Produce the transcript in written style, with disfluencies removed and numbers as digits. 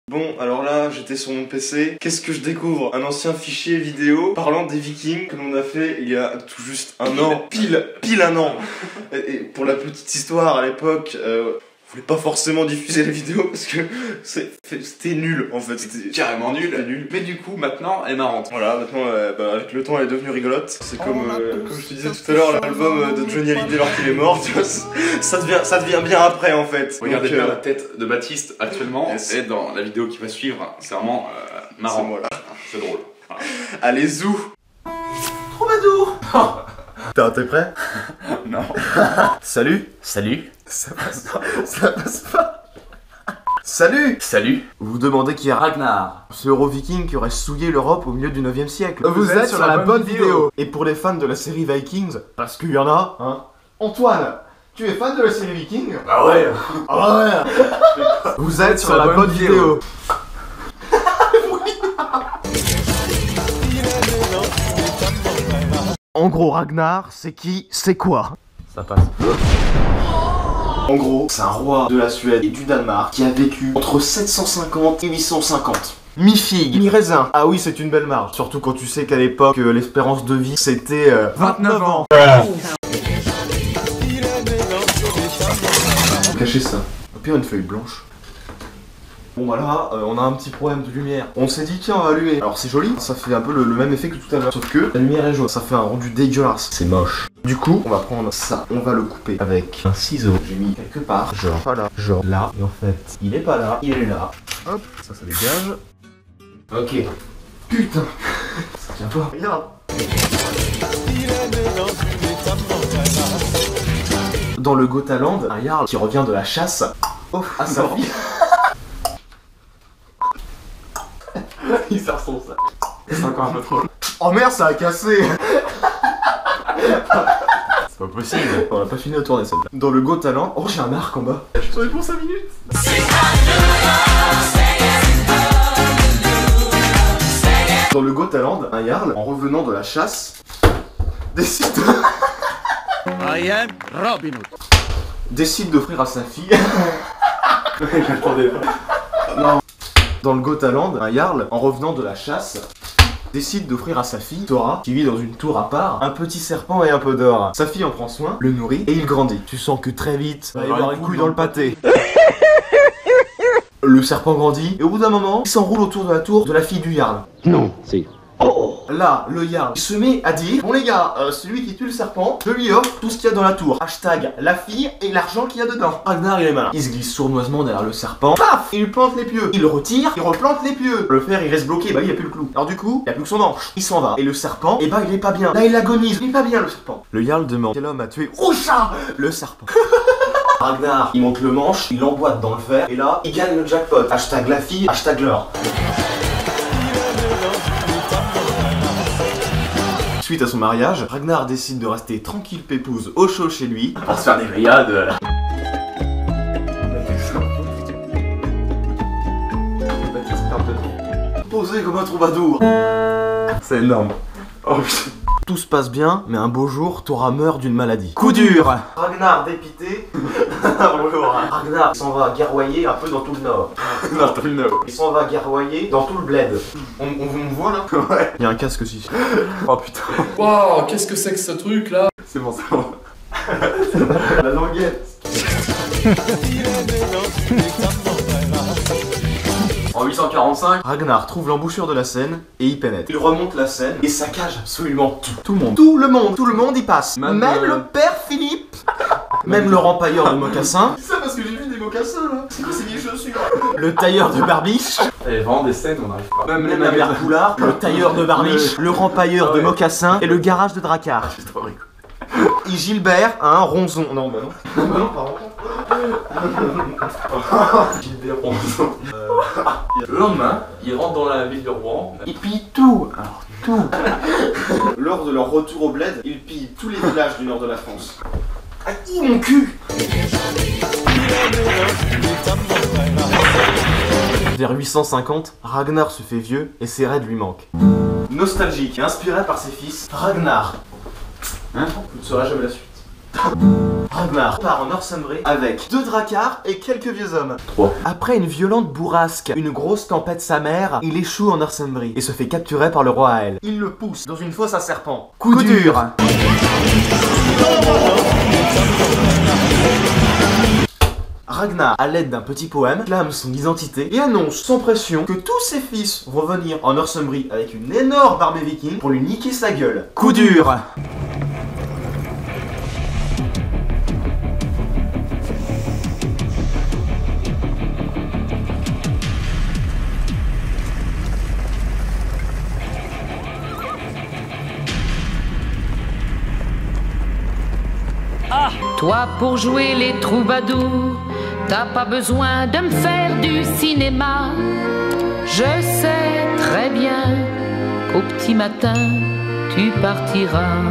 Bon, alors là, j'étais sur mon PC. Qu'est-ce que je découvre? Un ancien fichier vidéo parlant des Vikings que l'on a fait il y a tout juste un an. Pile un an. Et pour la petite histoire, à l'époque, on voulait pas forcément diffuser les vidéos parce que c'était nul en fait. C'était carrément nul. Mais du coup, maintenant, elle est marrante. Voilà, maintenant, avec le temps, elle est devenue rigolote. C'est comme je te disais tout à l'heure, l'album de Johnny Hallyday alors qu'il est mort, tu vois, ça devient bien après en fait. Regardez bien la tête de Baptiste actuellement, et dans la vidéo qui va suivre, c'est vraiment marrant. C'est drôle. Voilà. Allez, zou! Troubadour! T'es prêt? Non. Salut! Salut. Ça passe pas. Ça passe pas. Salut! Salut. Vous vous demandez qui est Ragnar. ce héros viking qui aurait souillé l'Europe au milieu du 9e siècle. Vous êtes sur la bonne vidéo. Et pour les fans de la série Vikings, parce qu'il y en a, hein. Antoine, tu es fan de la série Viking? Bah ouais. Ah ouais. Vous êtes sur la bonne vidéo. En gros, Ragnar, c'est qui? C'est quoi? Ça passe. En gros, c'est un roi de la Suède et du Danemark qui a vécu entre 750 et 850. Mi-figue, mi-raisin. Ah oui, c'est une belle marge. Surtout quand tu sais qu'à l'époque, l'espérance de vie, c'était 29 ans. Cachez ça. Au pire, une feuille blanche. Bon bah là, on a un petit problème de lumière. On s'est dit tiens on va allumer. Alors c'est joli, ça fait un peu le même effet que tout à l'heure. Sauf que la lumière est jaune, ça fait un rendu dégueulasse. C'est moche. Du coup, on va prendre ça, on va le couper avec un ciseau. J'ai mis quelque part, genre pas là, genre là. Et en fait, il est pas là, il est là. Hop, ça dégage. Ok. Putain. Ça tient pas. Regarde. Dans le Gotaland, un Jarl qui revient de la chasse offre à sa fille. Il sort son sac. C'est encore un peu trop. Oh merde, ça a cassé. C'est pas possible. On a pas fini de tourner celle-là. Dans le Gotaland, oh j'ai un arc en bas. Je tournais pour 5 minutes. Dans le Gotaland, un Jarl, en revenant de la chasse, décide d'offrir à sa fille. J'attendais pas. Non. Dans le Gotaland, un Jarl, en revenant de la chasse, décide d'offrir à sa fille, Thora, qui vit dans une tour à part, un petit serpent et un peu d'or. Sa fille en prend soin, le nourrit, et il grandit. Tu sens que très vite, il va y avoir une couille dans le pâté. Le serpent grandit, et au bout d'un moment, il s'enroule autour de la tour de la fille du Jarl. Non, c'est... Là, le Jarl se met à dire: bon les gars, celui qui tue le serpent, je lui offre tout ce qu'il y a dans la tour. Hashtag la fille et l'argent qu'il y a dedans. Ragnar il est malin. Il se glisse sournoisement derrière le serpent. Paf! Il lui plante les pieux. Il le retire, il replante les pieux. Le fer il reste bloqué, bah il y a plus le clou. Alors du coup, il y a plus que son manche. Il s'en va. Et le serpent, bah il est pas bien. Là il agonise, il est pas bien le serpent. Le Jarl demande quel homme a tué Roucha, le serpent. Ragnar, il monte le manche, il l'emboîte dans le fer, et là, il gagne le jackpot. Hashtag la fille, hashtag l'or. Suite à son mariage, Ragnar décide de rester tranquille pépouze au chaud chez lui Pour se faire des grillades. posé comme un troubadour. C'est énorme. Oh putain. Tout se passe bien, mais un beau jour, Thora meurt d'une maladie. Coup dur. Ragnar dépité. Bonjour. Ragnar s'en va guerroyer un peu dans tout le nord. Dans le nord. Il s'en va guerroyer dans tout le bled. On me voit là? Ouais. Il y a un casque aussi. Oh putain. Waouh, qu'est-ce que c'est que ce truc là? C'est bon, c'est bon. La languette. En 845, Ragnar trouve l'embouchure de la Seine et y pénètre. Il remonte la Seine et saccage absolument tout. Tout le monde. Tout le monde y passe. Même le père Philippe. Même le rempailleur de mocassins. c'est ça parce que j'ai vu des mocassins là. C'est quoi ces vieilles chaussures? Le tailleur de barbiche. Et vraiment des scènes, on n'arrive pas. Même la mère Poulard. Le tailleur de barbiche. Le rempailleur de mocassins. Et le garage de Drakkar. C'est trop rigolo. Et Gilbert a un ronzon. Non, bah non. Bah non, pardon. Gilbert Ronzon. Le lendemain, il rentre dans la ville de Rouen. Ils pillent tout. Alors, tout. Lors de leur retour au bled, ils pillent tous les villages du nord de la France. Ah, mon cul. Vers 850, Ragnar se fait vieux et ses raids lui manquent. Nostalgique et inspiré par ses fils, Ragnar. Hein? Vous ne saurez jamais la suite. Ragnar part en Northumbrie avec 2 dracars et quelques vieux hommes. 3. Après une violente bourrasque, une grosse tempête sa mère, il échoue en Northumbrie et se fait capturer par le roi Ael. Il le pousse dans une fosse à serpent. Coup dur. Ragnar, à l'aide d'un petit poème, clame son identité et annonce sans pression que tous ses fils vont venir en Northumbrie avec une énorme armée viking pour lui niquer sa gueule. Coup dur. Toi pour jouer les troubadours, t'as pas besoin de me faire du cinéma. Je sais très bien qu'au petit matin, tu partiras.